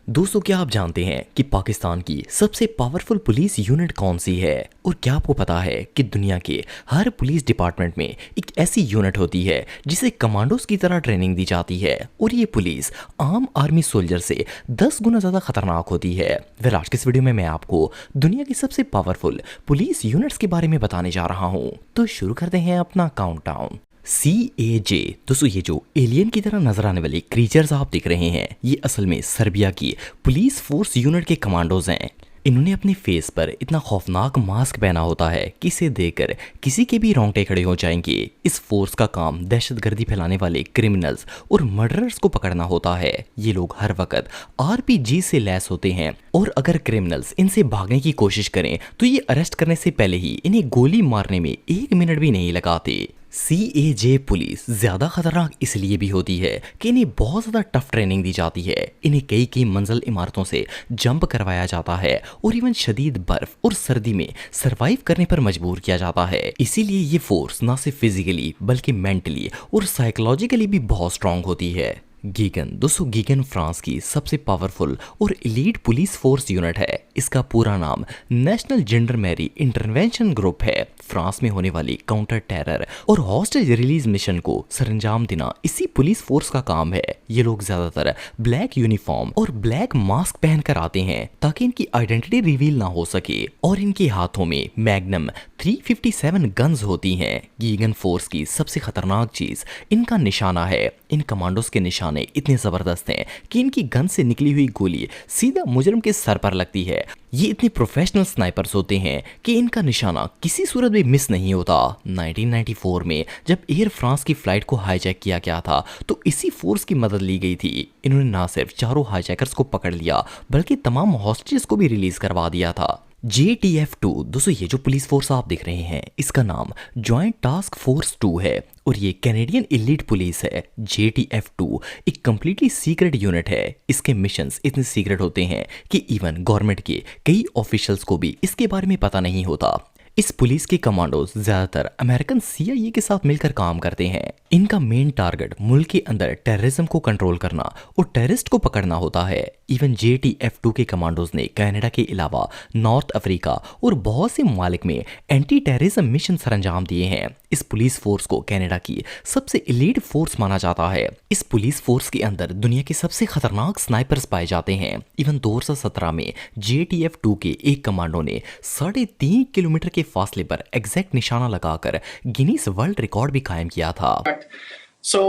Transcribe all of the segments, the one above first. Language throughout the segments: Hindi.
दोस्तों, क्या आप जानते हैं कि पाकिस्तान की सबसे पावरफुल पुलिस यूनिट कौन सी है? और क्या आपको पता है कि दुनिया के हर पुलिस डिपार्टमेंट में एक ऐसी यूनिट होती है जिसे कमांडोज की तरह ट्रेनिंग दी जाती है और ये पुलिस आम आर्मी सोल्जर से 10 गुना ज़्यादा खतरनाक होती है। फिर आज के इस वीडियो में मैं आपको दुनिया की सबसे पावरफुल पुलिस यूनिट्स के बारे में बताने जा रहा हूँ। तो शुरू करते हैं अपना काउंटडाउन। CAJ। दोस्तों, ये जो एलियन की तरह नजर आने वाले क्रीचर्स आप देख रहे हैं, ये असल में सर्बिया की पुलिस फोर्स यूनिट के कमांडोज हैं। इन्होंने अपने फेस पर इतना खौफनाक मास्क पहना होता है कि इसे देखकर किसी के भी रोंगटे खड़े हो जाएंगे। इस फोर्स का काम दहशतगर्दी फैलाने वाले क्रिमिनल्स और मर्डरर्स को पकड़ना होता है। ये लोग हर वक्त RPG से लैस होते हैं और अगर क्रिमिनल्स इनसे भागने की कोशिश करें तो ये अरेस्ट करने से पहले ही इन्हें गोली मारने में 1 मिनट भी नहीं लगाते। CAJ पुलिस ज्यादा खतरनाक इसलिए भी होती है कि इन्हें बहुत ज्यादा टफ ट्रेनिंग दी जाती है। इन्हें कई मंजिल इमारतों से जंप करवाया जाता है और इवन शदीद बर्फ और सर्दी में सरवाइव करने पर मजबूर किया जाता है। इसीलिए ये फोर्स ना सिर्फ फिजिकली बल्कि मेंटली और साइकोलॉजिकली भी बहुत स्ट्रांग होती है। गीगन। दोस्तों, गीगन फ्रांस की सबसे पावरफुल और एलीट पुलिस फोर्स यूनिट है। इसका पूरा नाम नेशनल जेंडरमेरी इंटरवेंशन ग्रुप है। फ्रांस में होने वाली काउंटर टेरर और हॉस्टेज रिलीज मिशन को सरंजाम देना इसी पुलिस फोर्स का काम है। ये लोग ज्यादातर ब्लैक यूनिफॉर्म और ब्लैक मास्क पहनकर आते हैं ताकि इनकी आइडेंटिटी रिवील ना हो सके और इनके हाथों में मैग्नम 357 गन्स होती हैं। गीगन फोर्स की सबसे खतरनाक चीज इनका निशाना है। इन कमांडोज के निशाने इतने जबरदस्त हैं कि इनकी गन से निकली हुई गोली सीधा मुजरिम के सर पर लगती है। ये इतने प्रोफेशनल स्नाइपर्स होते हैं कि इनका निशाना किसी सूरत में मिस नहीं होता। 1994 में जब एयर फ्रांस की फ्लाइट को हाईजैक किया गया था तो इसी फोर्स की मदद ली गई थी। इन्होंने ना सिर्फ चारों हाईजैकर्स को पकड़ लिया बल्कि तमाम हॉस्टेजेस को भी रिलीज करवा दिया था। JTF-2। दोस्तों, ये जो पुलिस फोर्स आप देख रहे हैं इसका नाम जॉइंट टास्क फोर्स 2 है और ये कैनेडियन एलीट पुलिस है। JTF-2 एक कंप्लीटली सीक्रेट यूनिट है। इसके मिशंस इतने सीक्रेट होते हैं कि इवन गवर्नमेंट के कई ऑफिशियल्स को भी इसके बारे में पता नहीं होता। इस पुलिस के कमांडोज ज्यादातर अमेरिकन CIA के साथ मिलकर काम करते हैं। इनका मेन टारगेट मुल्क के अंदर टेररिज्म को कंट्रोल करना और टेररिस्ट को पकड़ना होता है। इवन JTF-2 के कमांडोज ने कनाडा के अलावा नॉर्थ अफ्रीका और बहुत से ममालिक में एंटी टेररिज्म मिशन सरंजाम दिए हैं। इस पुलिस फोर्स को कनाडा की सबसे एलीट फोर्स माना जाता है। इस पुलिस फोर्स के अंदर दुनिया के सबसे खतरनाक स्नाइपर्स पाए जाते हैं। इवन 2017 में JTF-2 के एक कमांडो ने 3.5 किलोमीटर के फासले पर एग्जैक्ट निशाना लगाकर गिनीज वर्ल्ड रिकॉर्ड भी कायम किया था। So,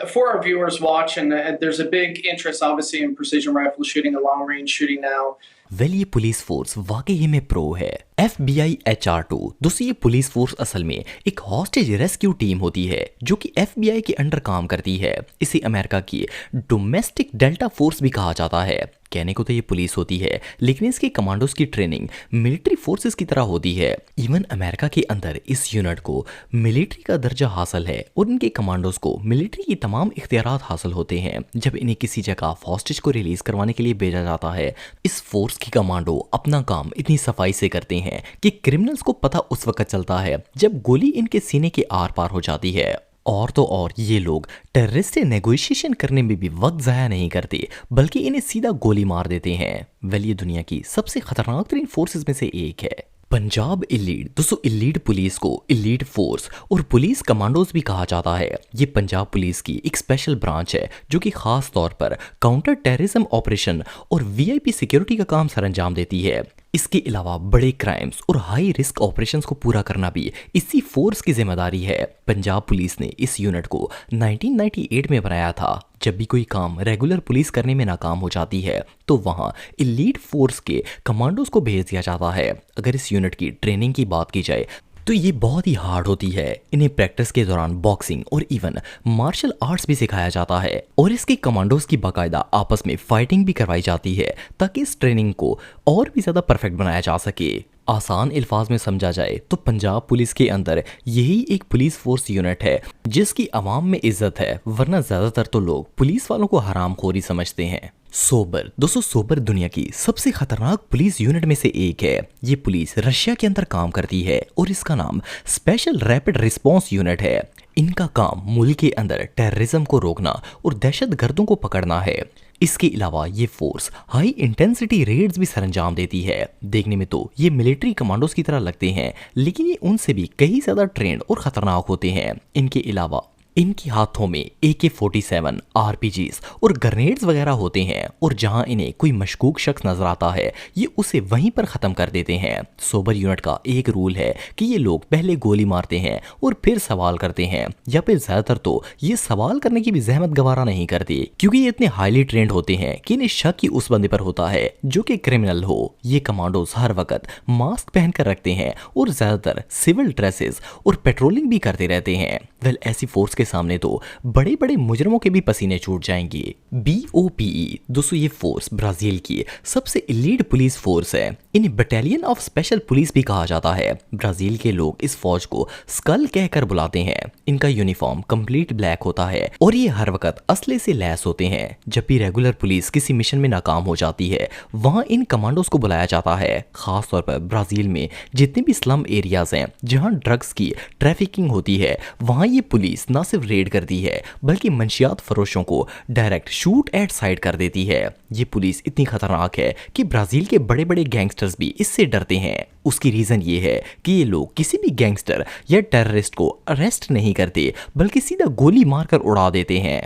for our viewers watching, there's a big interest, obviously, in precision rifle shooting and long range shooting now. ये पुलिस फोर्स वाकई में प्रो है। FBI HR-2। दोस्तों, ये पुलिस फोर्स असल में एक हॉस्टेज रेस्क्यू टीम होती है जो कि FBI के अंडर काम करती है। इसे अमेरिका की डोमेस्टिक डेल्टा फोर्स भी कहा जाता है। कहने को तो ये पुलिस होती है लेकिन इसके कमांडोज की ट्रेनिंग मिलिट्री फोर्सेस की तरह होती है। इवन अमेरिका के अंदर इस यूनिट को मिलिट्री का दर्जा हासिल है और इनके कमांडोज को मिलिट्री की तमाम इख्तियारात हासिल होते हैं। जब इन्हें किसी जगह हॉस्टेज को रिलीज करवाने के लिए भेजा जाता है, इस फोर्स के कमांडो अपना काम इतनी सफाई से करते हैं कि क्रिमिनल्स को पता उस वक्त चलता है जब गोली इनके सीने के आर पार हो जाती है। और तो और ये लोग टेररिस्ट से नेगोशिएशन करने में भी वक्त जाया नहीं करते बल्कि इन्हें सीधा गोली मार देते हैं। ये दुनिया की सबसे खतरनाक तरीन फोर्सेस में से एक है। पंजाब एलीट। दोस्तों, एलीट पुलिस को एलीट फोर्स और पुलिस कमांडोज भी कहा जाता है। ये पंजाब पुलिस की एक स्पेशल ब्रांच है जो कि खास तौर पर काउंटर टेररिज्म ऑपरेशन और VIP सिक्योरिटी का काम सरंजाम देती है। इसके अलावा बड़े क्राइम्स और हाई रिस्क ऑपरेशंस को पूरा करना भी इसी फोर्स की जिम्मेदारी है। पंजाब पुलिस ने इस यूनिट को 1998 में बनाया था। जब भी कोई काम रेगुलर पुलिस करने में नाकाम हो जाती है तो वहां एलीट फोर्स के कमांडोज को भेज दिया जाता है। अगर इस यूनिट की ट्रेनिंग की बात की जाए तो ये बहुत ही हार्ड होती है। इन्हें प्रैक्टिस के दौरान बॉक्सिंग और इवन मार्शल आर्ट्स भी सिखाया जाता है और इसके कमांडोज की बाकायदा आपस में फाइटिंग भी करवाई जाती है ताकि इस ट्रेनिंग को और भी ज्यादा परफेक्ट बनाया जा सके। आसान अल्फाज में समझा जाए तो पंजाब पुलिस के अंदर यही एक पुलिस फोर्स यूनिट है जिसकी आवाम में इज्जत है, वरना ज्यादातर तो लोग पुलिस वालों को हरामखोरी समझते हैं। सोबर। दोस्तों, सोबर दुनिया की सबसे खतरनाक पुलिस यूनिट में से एक है। ये पुलिस रशिया के अंदर काम करती है और इसका नाम स्पेशल रैपिड रिस्पॉन्स यूनिट है। इनका काम मुल्क के अंदर टेररिज्म को रोकना और दहशतगर्दों को पकड़ना है। इसके अलावा ये फोर्स हाई इंटेंसिटी रेड्स भी सरंजाम देती है। देखने में तो ये मिलिट्री कमांडोज की तरह लगते हैं, लेकिन ये उनसे भी कहीं ज्यादा ट्रेंड और खतरनाक होते हैं। इनके अलावा इनके हाथों में AK-47, RPGs और ग्रेनेड्स वगैरह होते हैं, और जहां इन्हें कोई मशकूक शख्स नजर आता है ये उसे वहीं पर ख़त्म कर देते हैं। सोबर यूनिट का एक रूल है कि ये लोग पहले गोली मारते हैं और फिर सवाल करते हैं, या फिर ज़्यादातर तो ये सवाल करने की भी जहमत गवारा नहीं करते, क्योंकि ये इतने हाईली ट्रेंड होते हैं कि इन्हें शक ही उस बंदे पर होता है जो कि क्रिमिनल हो। ये कमांडोज हर वक्त मास्क पहनकर रखते हैं और ज़्यादातर सिविल ड्रेसेस और पेट्रोलिंग भी करते रहते हैं। वेल, ऐसी फोर्स के सामने तो बड़े बड़े मुजरमों के भी पसीने छूट जाएंगे। BOPE दोस्तों, ये फोर्स ब्राजील की सबसे लीड पुलिस फोर्स है। इन्हें बटालियन ऑफ स्पेशल पुलिस भी कहा जाता है। ब्राजील के लोग इस फौज को स्कल कहकर बुलाते हैं। इनका यूनिफॉर्म कंप्लीट ब्लैक होता है और ये हर वक्त असले से लैस होते हैं। जब भी रेगुलर पुलिस किसी मिशन में नाकाम हो जाती है, वहां इन कमांडोज को बुलाया जाता है। खासतौर पर ब्राजील में जितने भी स्लम एरियाज हैं जहां ड्रग्स की ट्रैफिकिंग होती है, वहां ये पुलिस ना सिर्फ रेड करती है बल्कि मंशियात फरोशों को डायरेक्ट शूट एट साइड कर देती है। ये पुलिस इतनी खतरनाक है कि ब्राजील के बड़े बड़े गैंगस्टर्स भी इससे डरते हैं। उसकी रीजन ये है कि ये लोग किसी भी गैंगस्टर या टेररिस्ट को अरेस्ट नहीं करते बल्कि सीधा गोली मारकर उड़ा देते हैं।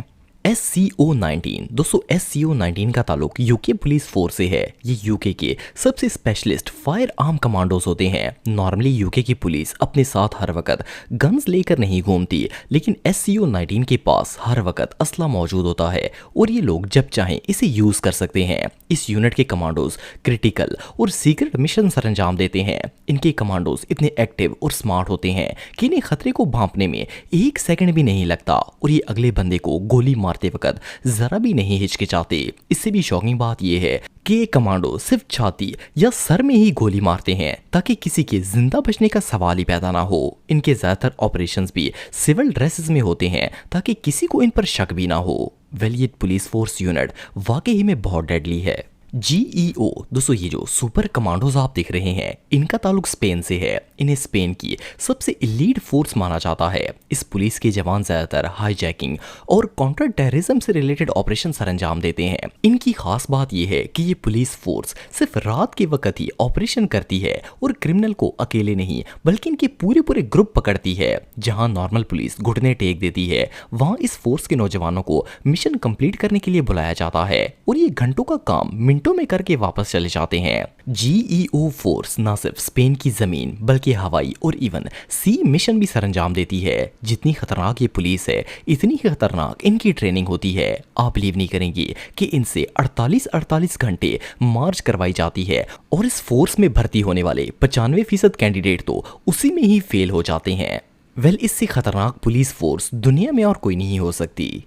SCO-19 दोस्तों, SCO-19 का ताल्लुक यूके पुलिस फोर्स से है। ये यूके के सबसे स्पेशलिस्ट फायर आर्म कमांडोज होते हैं। नॉर्मली यूके की पुलिस अपने साथ हर वक्त गन्स लेकर नहीं घूमती, लेकिन SCO-19 के पास हर वक्त असला मौजूद होता है और ये लोग जब चाहें इसे यूज कर सकते हैं। इस यूनिट के कमांडोज क्रिटिकल और सीक्रेट मिशन सरंजाम देते हैं। इनके कमांडोज इतने एक्टिव और स्मार्ट होते हैं कि इन्हें खतरे को भांपने में 1 सेकंड भी नहीं लगता, और ये अगले बंदे को गोली मारते वक्त जरा भी नहीं हिचकिचाते। इससे भी शॉकिंग बात यह है कि ये कमांडो सिर्फ छाती या सर में ही गोली मारते हैं ताकि किसी के जिंदा बचने का सवाल ही पैदा ना हो। इनके ज्यादातर ऑपरेशंस भी सिविल ड्रेसेस में होते हैं ताकि किसी को इन पर शक भी ना हो। वेल, ये पुलिस फोर्स यूनिट वाकई में बहुत डेडली है। GEO दोस्तों, ये जो सुपर कमांडोज आप देख रहे हैं इनका ताल्लुक स्पेन से है। इन्हें स्पेन की सबसे इलीट फोर्स माना जाता है। इस पुलिस के जवान ज्यादातर हाईजैकिंग और काउंटर टेररिज्म से रिलेटेड ऑपरेशन सरंजाम देते हैं। इनकी खास बात यह है कि ये पुलिस फोर्स सिर्फ रात के वक्त ही ऑपरेशन करती है और क्रिमिनल को अकेले नहीं बल्कि इनके पूरे पूरे ग्रुप पकड़ती है। जहां नॉर्मल पुलिस घुटने टेक देती है, वहां इस फोर्स के नौजवानों को मिशन कंप्लीट करने के लिए बुलाया जाता है और ये घंटों का काम मिनटों में करके वापस चले जाते हैं। GEO फोर्स ना सिर्फ स्पेन की जमीन बल्कि हवाई और इवन सी मिशन भी सरंजाम देती है। जितनी खतरनाक ये पुलिस है, इतनी खतरनाक इनकी ट्रेनिंग होती है। आप बिलीव नहीं करेंगे कि इनसे 48 घंटे मार्च करवाई जाती है और इस फोर्स में भर्ती होने वाले 95% कैंडिडेट तो उसी में ही फेल हो जाते हैं। वेल, इससे खतरनाक पुलिस फोर्स दुनिया में और कोई नहीं हो सकती।